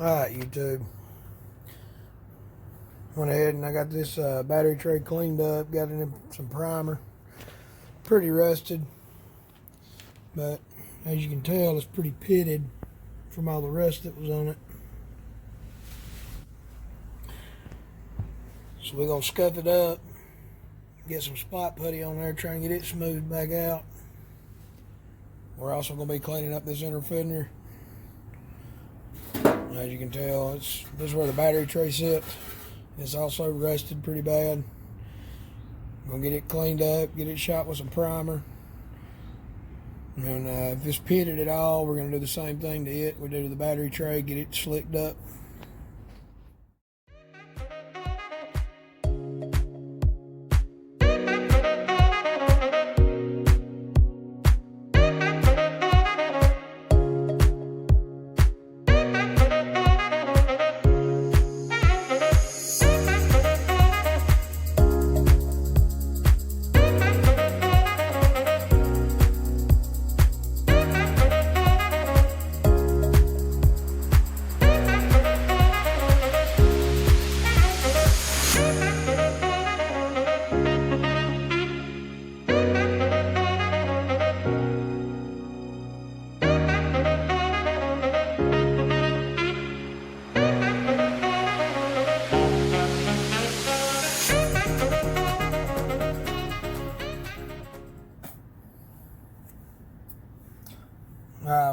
Alright, YouTube. Went ahead and I got this battery tray cleaned up, got it in some primer. Pretty rusted, but as you can tell, it's pretty pitted from all the rust that was on it. So we're going to scuff it up, get some spot putty on there, try and get it smoothed back out. We're also going to be cleaning up this inner fender. As you can tell, this is where the battery tray sits. It's also rusted pretty bad. I'm going to get it cleaned up, get it shot with some primer. And if it's pitted at all, we're going to do the same thing to it we do to the battery tray, get it slicked up.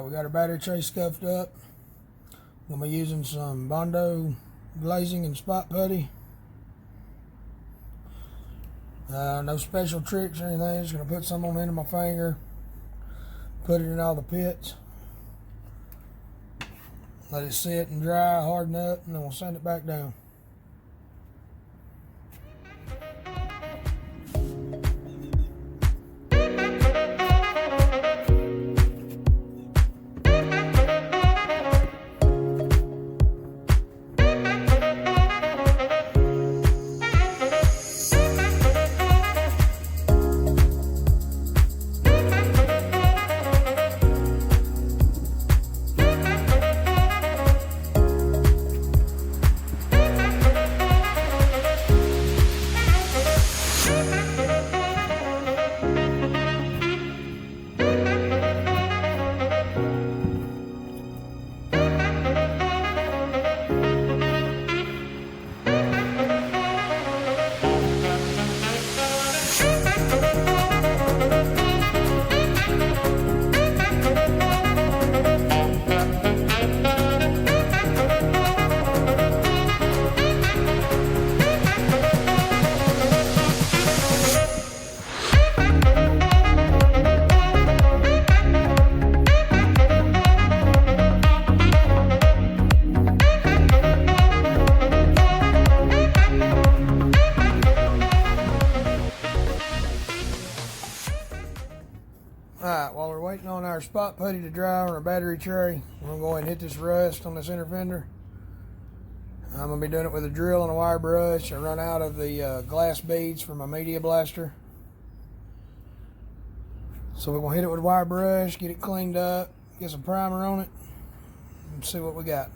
We got our battery tray scuffed up. I'm going to be using some Bondo glazing and spot putty. No special tricks or anything. Just going to put some on the end of my finger, put it in all the pits, let it sit and dry, harden up, and then we'll sand it back down. Alright, while we're waiting on our spot putty to dry on our battery tray, we're going to go ahead and hit this rust on this inner fender. I'm going to be doing it with a drill and a wire brush. I run out of the glass beads for my media blaster. So we're going to hit it with a wire brush, get it cleaned up, get some primer on it, and see what we got.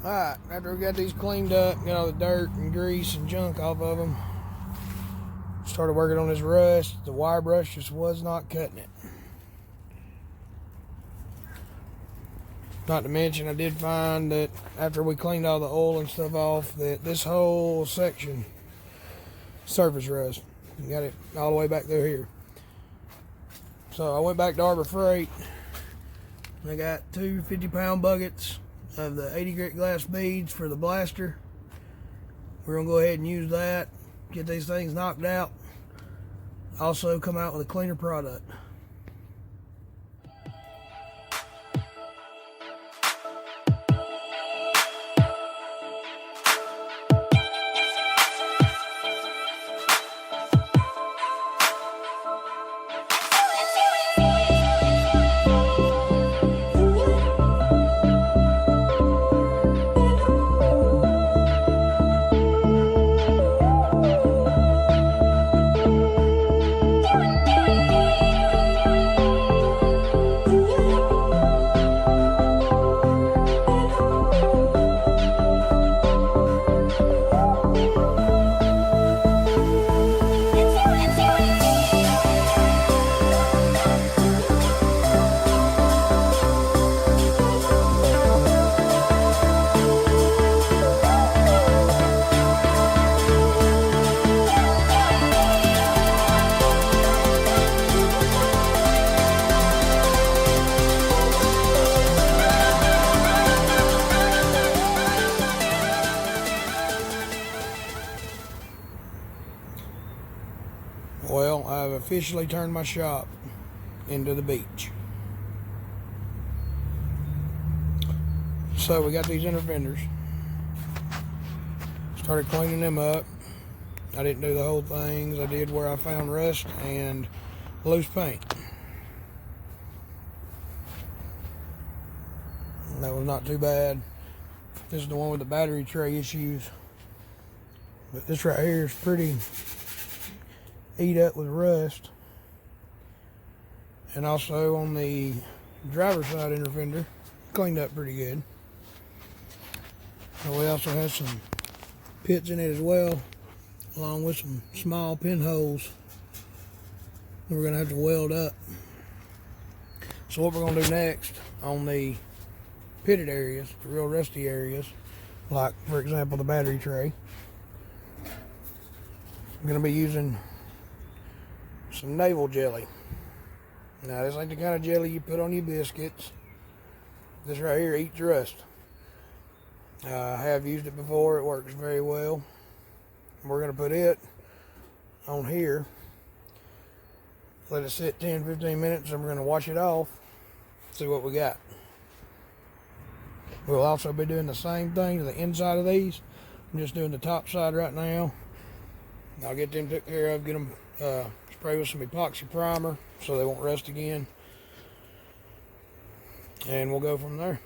Alright, after we got these cleaned up, got all the dirt and grease and junk off of them, started working on this rust. The wire brush just was not cutting it. Not to mention, I did find that after we cleaned all the oil and stuff off, that this whole section, surface rust, got it all the way back through here. So I went back to Harbor Freight. I got two 50-pound buckets of the 80 grit glass beads for the blaster. We're gonna go ahead and use that, get these things knocked out, also come out with a cleaner product. I've officially turned my shop into the beach. So we got these inner fenders. Started cleaning them up. I didn't do the whole things. I did where I found rust and loose paint. And that was not too bad. This is the one with the battery tray issues. But this right here is pretty eat up with rust. And also on the driver's side inner fender, cleaned up pretty good. And we also have some pits in it as well, along with some small pinholes that we're going to have to weld up. So what we're going to do next on the pitted areas, the real rusty areas, like for example the battery tray, I'm going to be using some navel jelly. Now this ain't the kind of jelly you put on your biscuits. This right here eats rust. I have used it before, it works very well. We're going to put it on here, let it sit 10-15 minutes, and we're going to wash it off, see what we got. We'll also be doing the same thing to the inside of these. I'm just doing the top side right now. I'll get them took care of, get them sprayed with some epoxy primer so they won't rust again, and we'll go from there.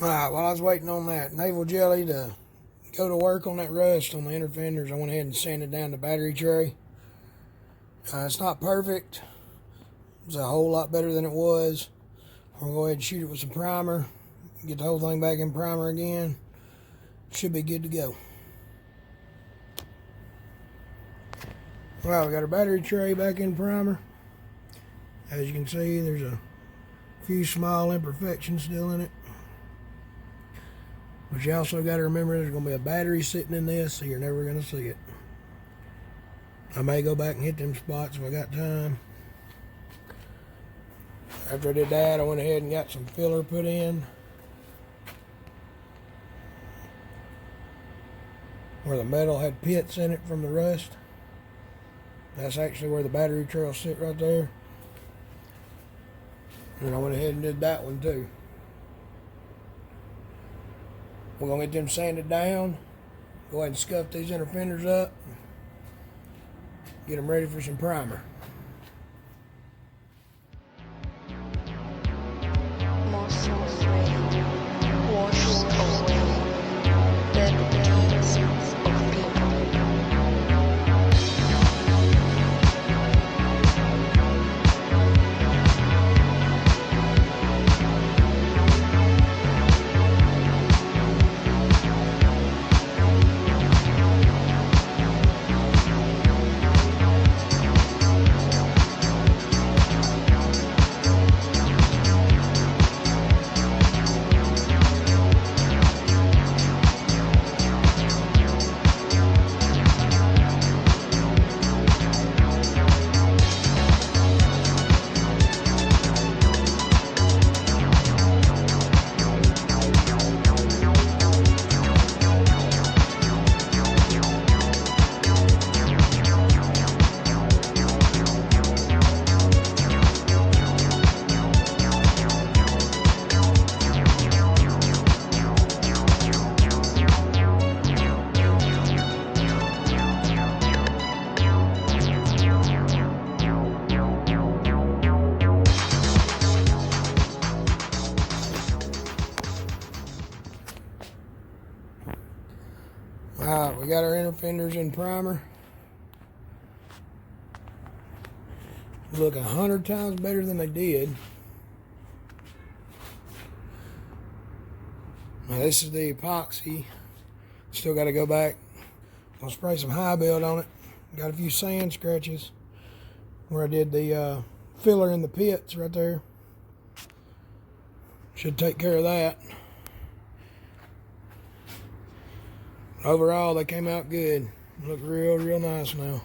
Alright, while I was waiting on that navel jelly to go to work on that rust on the inner fenders, I went ahead and sanded down the battery tray. It's not perfect. It's a whole lot better than it was. I'm going to go ahead and shoot it with some primer, get the whole thing back in primer again. Should be good to go. Well, we got our battery tray back in primer. As you can see, there's a few small imperfections still in it. But you also got to remember there's going to be a battery sitting in this, so you're never going to see it. I may go back and hit them spots if I got time. After I did that, I went ahead and got some filler put in where the metal had pits in it from the rust. That's actually where the battery tray will sit right there. And I went ahead and did that one too. We're going to get them sanded down, go ahead and scuff these inner fenders up, get them ready for some primer. Washes away dead deeds of people. We got our inner fenders in primer. Look 100 times better than they did. Now this is the epoxy. Still got to go back. I'll spray some high build on it. Got a few sand scratches where I did the filler in the pits right there. Should take care of that. Overall, they came out good. Look real nice now.